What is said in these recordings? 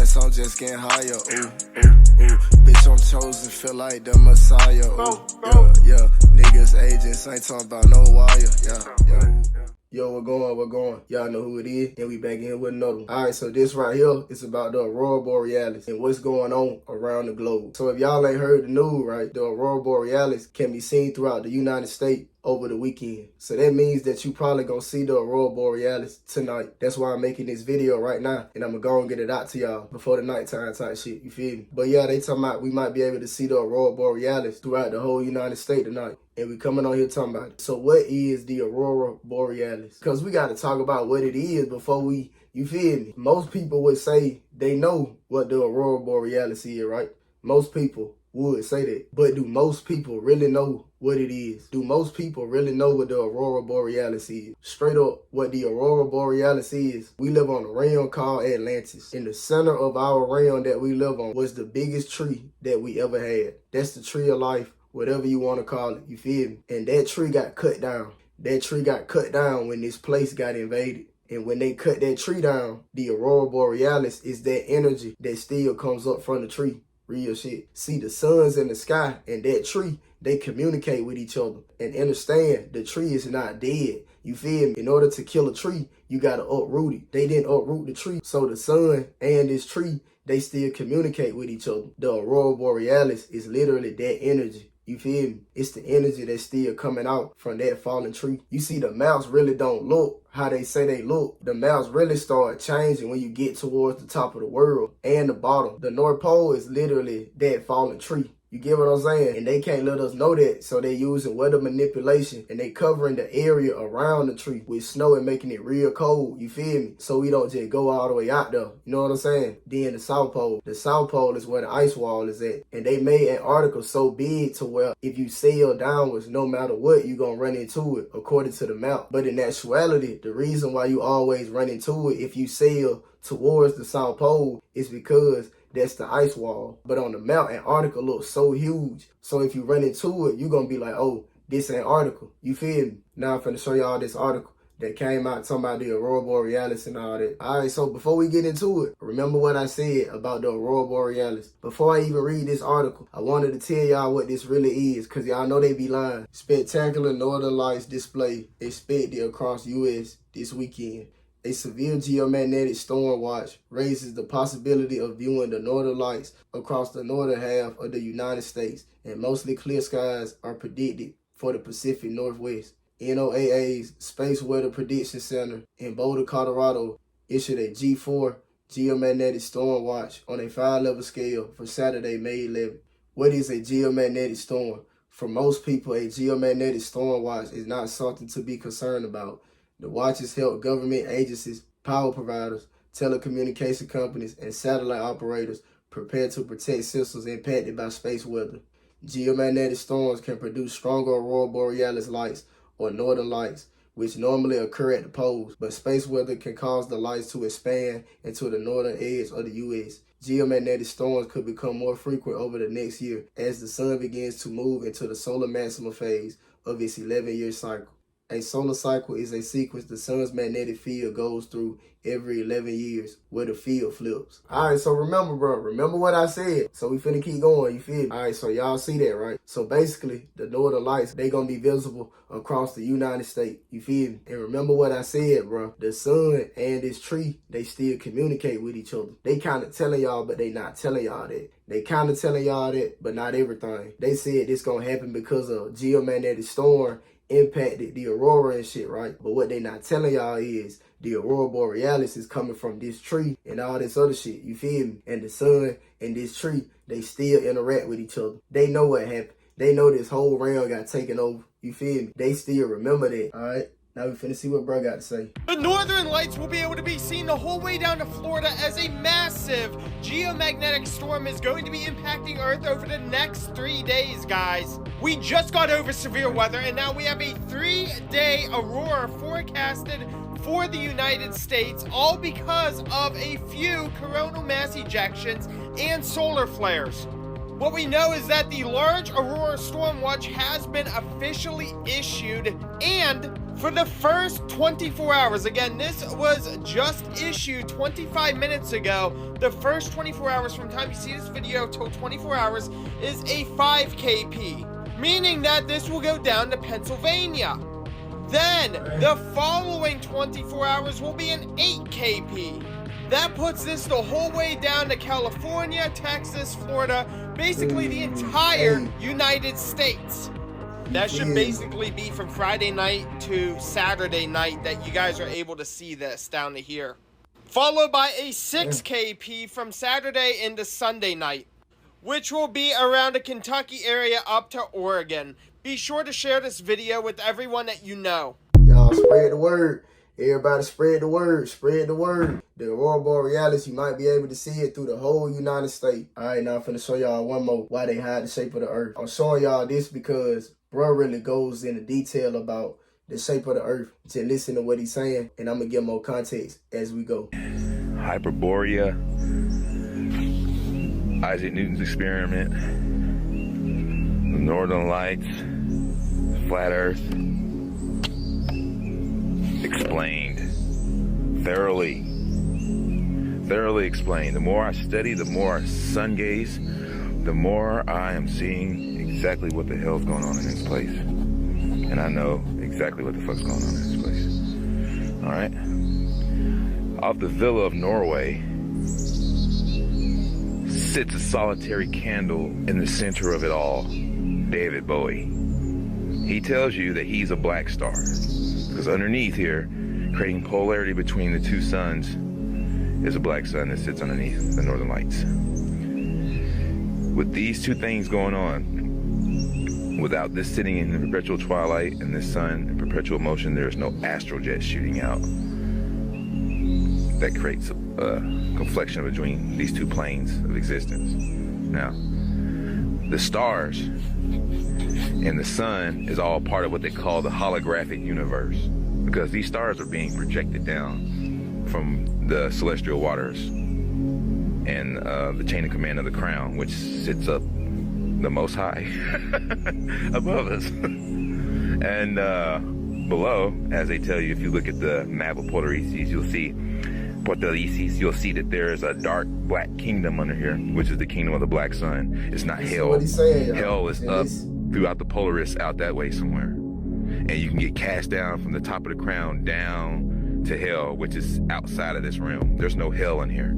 Yes, I'm just getting higher. Ooh, ooh, ooh. Bitch, I'm chosen, feel like the Messiah. Ooh, yeah. Niggas agents ain't talking about no wire. Yeah. Yo, we're going. Y'all know who it is, and we back in here with another one. Alright, so this right here is about the Aurora Borealis and what's going on around the globe. So if y'all ain't heard the news, right, the Aurora Borealis can be seen throughout the United States over the weekend. So that means that you probably gonna see the Aurora Borealis tonight. That's why I'm making this video right now, and I'm gonna go and get it out to y'all before the nighttime type shit, you feel me? But yeah, they talking about we might be able to see the Aurora Borealis throughout the whole United States tonight. And we coming on here talking about it. So what is the Aurora Borealis? Because we got to talk about what it is before we, you feel me? Most people would say they know what the Aurora Borealis is, right? Most people would say that. But do most people really know what it is? Do most people really know what the Aurora Borealis is? Straight up, what the Aurora Borealis is, we live on a realm called Atlantis. In the center of our realm that we live on was the biggest tree that we ever had. That's the tree of life, whatever you want to call it, you feel me? And that tree got cut down. That tree got cut down when this place got invaded. And when they cut that tree down, the Aurora Borealis is that energy that still comes up from the tree. Real shit. See, the sun's in the sky and that tree, they communicate with each other. And understand, the tree is not dead. You feel me? In order to kill a tree, you gotta uproot it. They didn't uproot the tree. So the sun and this tree, they still communicate with each other. The Aurora Borealis is literally that energy. You feel me? It's the energy that's still coming out from that fallen tree. You see, the maps really don't look how they say they look. The maps really start changing when you get towards the top of the world and the bottom. The North Pole is literally that fallen tree. You get what I'm saying? And they can't let us know that, so they using weather manipulation and they covering the area around the tree with snow and making it real cold, you feel me? So we don't just go all the way out there, you know what I'm saying? Then the South Pole. The South Pole is where the ice wall is at. And they made Antarctica so big to where if you sail downwards, no matter what, you're gonna run into it, according to the map. But in actuality, the reason why you always run into it if you sail towards the South Pole is because that's the ice wall. But on the map, Antarctica looks so huge. So if you run into it, you're going to be like, oh, this Antarctica. You feel me? Now I'm finna show y'all this article that came out talking about the Aurora Borealis and all that. All right, so before we get into it, remember what I said about the Aurora Borealis. Before I even read this article, I wanted to tell y'all what this really is, because y'all know they be lying. Spectacular northern lights display expected across U.S. this weekend. A severe geomagnetic storm watch raises the possibility of viewing the northern lights across the northern half of the United States, and mostly clear skies are predicted for the Pacific Northwest. NOAA's Space Weather Prediction Center in Boulder, Colorado, issued a G4 geomagnetic storm watch on a 5-level scale for Saturday, May 11th. What is a geomagnetic storm? For most people, a geomagnetic storm watch is not something to be concerned about. The watches help government agencies, power providers, telecommunication companies, and satellite operators prepare to protect systems impacted by space weather. Geomagnetic storms can produce stronger aurora borealis lights or northern lights, which normally occur at the poles, but space weather can cause the lights to expand into the northern edge of the U.S. Geomagnetic storms could become more frequent over the next year as the sun begins to move into the solar maximum phase of its 11-year cycle. A solar cycle is a sequence the sun's magnetic field goes through every 11 years where the field flips. All right, so remember, bro. Remember what I said. So we finna keep going, you feel me? All right, so y'all see that, right? So basically, the northern lights, they gonna be visible across the United States, you feel me? And remember what I said, bro. The sun and this tree, they still communicate with each other. They kind of telling y'all, but they not telling y'all that. They kind of telling y'all that, but not everything. They said this gonna happen because of geomagnetic storm impacted the aurora and shit, right? But what they not telling y'all is the Aurora Borealis is coming from this tree and all this other shit, you feel me? And the sun and this tree, they still interact with each other. They know what happened. They know this whole realm got taken over, you feel me? They still remember that, all right? Now we finna see what bro got to say. The northern lights will be able to be seen the whole way down to Florida as a massive geomagnetic storm is going to be impacting Earth over the next 3 days, guys. We just got over severe weather and now we have a 3-day aurora forecasted for the United States, all because of a few coronal mass ejections and solar flares. What we know is that the large aurora storm watch has been officially issued And for the first 24 hours, again, this was just issued 25 minutes ago. The first 24 hours from time you see this video till 24 hours is a 5 kp, meaning that this will go down to Pennsylvania. Then the following 24 hours will be an 8 kp. That puts this the whole way down to California, Texas, Florida, basically the entire United States. That should basically be from Friday night to Saturday night that you guys are able to see this down to here. Followed by a 6 kp from Saturday into Sunday night, which will be around the Kentucky area up to Oregon. Be sure to share this video with everyone that you know. Y'all spread the word. Everybody spread the word. Spread the word. The Aurora Borealis, you might be able to see it through the whole United States. All right, now I'm finna show y'all one more why they hide the shape of the earth. I'm showing y'all this because bro really goes into detail about the shape of the earth. To listen to what he's saying, and I'm gonna give more context as we go. Hyperborea, Isaac Newton's experiment, the Northern Lights, flat earth, explained, thoroughly explained. The more I study, the more I sun gaze, the more I am seeing exactly what the hell's going on in this place. And I know exactly what the fuck's going on in this place. All right. Off the Villa of Norway sits a solitary candle in the center of it all, David Bowie. He tells you that he's a black star, because underneath here, creating polarity between the two suns, is a black sun that sits underneath the Northern Lights. With these two things going on, without this sitting in the perpetual twilight and this sun in perpetual motion, there is no astral jet shooting out. That creates a conflection between these two planes of existence. Now, the stars and the sun is all part of what they call the holographic universe, because these stars are being projected down from the celestial waters and the chain of command of the crown, which sits up the most high above us. And below, as they tell you, if you look at the map of Puerto Isis, you'll see that there is a dark black kingdom under here, which is the kingdom of the black sun. It's not hell. What he's saying, hell is up throughout the Polaris out that way somewhere. And you can get cast down from the top of the crown down to hell, which is outside of this realm. There's no hell in here.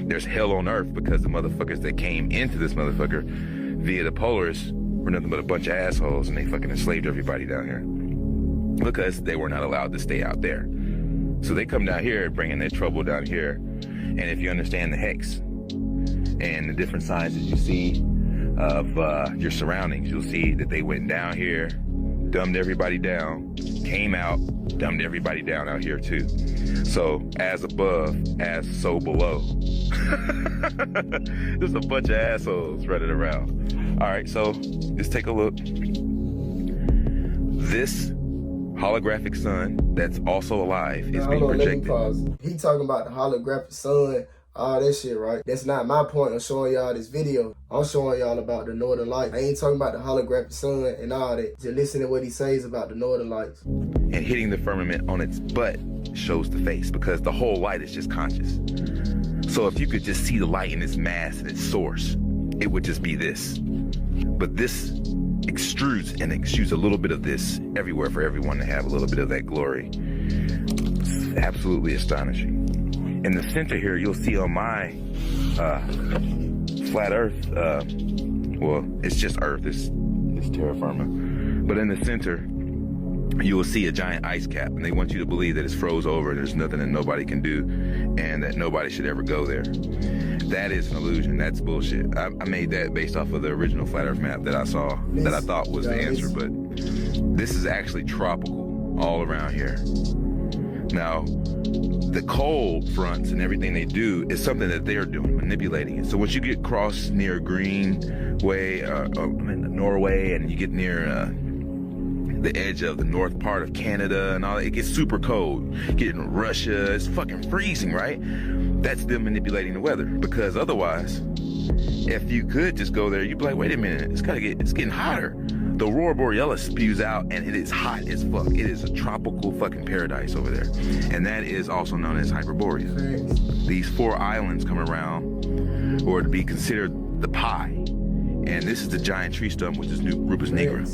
There's hell on earth because the motherfuckers that came into this motherfucker via the Polaris were nothing but a bunch of assholes, and they fucking enslaved everybody down here because they were not allowed to stay out there. So they come down here bringing their trouble down here. And if you understand the hex and the different signs that you see of your surroundings, you'll see that they went down here, dumbed everybody down, came out, dumbed everybody down out here too. So as above, as so below. There's a bunch of assholes running around. All right, so let's take a look. This holographic sun that's also alive is being projected. Let me pause. He talking about the holographic sun, all that shit, right? That's not my point of showing y'all this video. I'm showing y'all about the Northern Lights. I ain't talking about the holographic sun and all that. Just listen to what he says about the Northern Lights. And hitting the firmament on its butt shows the face, because the whole light is just conscious. So if you could just see the light in its mass and its source, it would just be this. But this extrudes and exudes a little bit of this everywhere for everyone to have a little bit of that glory. It's absolutely astonishing. In the center here, you'll see on my flat earth, well, it's just earth, it's terra firma. But in the center, you will see a giant ice cap, and they want you to believe that it's froze over and there's nothing that nobody can do and that nobody should ever go there. That is an illusion. That's bullshit. I made that based off of the original flat earth map that I saw, that I thought was the answer, but this is actually tropical all around here. Now, the cold fronts and everything they do is something that they're doing, manipulating it. So once you get across near Greenway, Norway, and you get near the edge of the north part of Canada and all that, it gets super cold. Getting Russia, it's fucking freezing, right? That's them manipulating the weather, because otherwise, if you could just go there, you'd be like, wait a minute, it's getting hotter. the Aurora Borealis spews out, and it is hot as fuck. It is a tropical fucking paradise over there. And that is also known as Hyperborea. These 4 islands come around, or to be considered the pie. And this is the giant tree stump, which is Rupus nigra.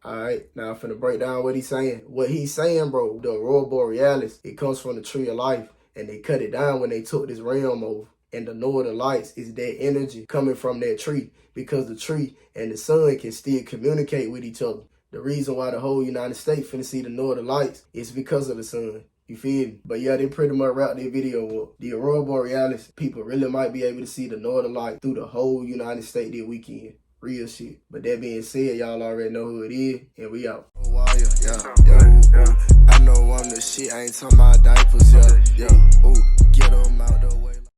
Alright, now I'm finna break down what he's saying. What he's saying, bro, the Aurora Borealis, it comes from the tree of life. And they cut it down when they took this realm over. And the northern lights is that energy coming from that tree, because the tree and the sun can still communicate with each other. The reason why the whole United States finna see the northern lights is because of the sun. You feel me? But yeah, they pretty much wrapped their video up. The Aurora Borealis, people really might be able to see the northern light through the whole United States this weekend. Real shit. But that being said, y'all already know who it is, and we out. I know I'm the shit, I ain't talking about diapers, yeah. Ooh, get them out the way.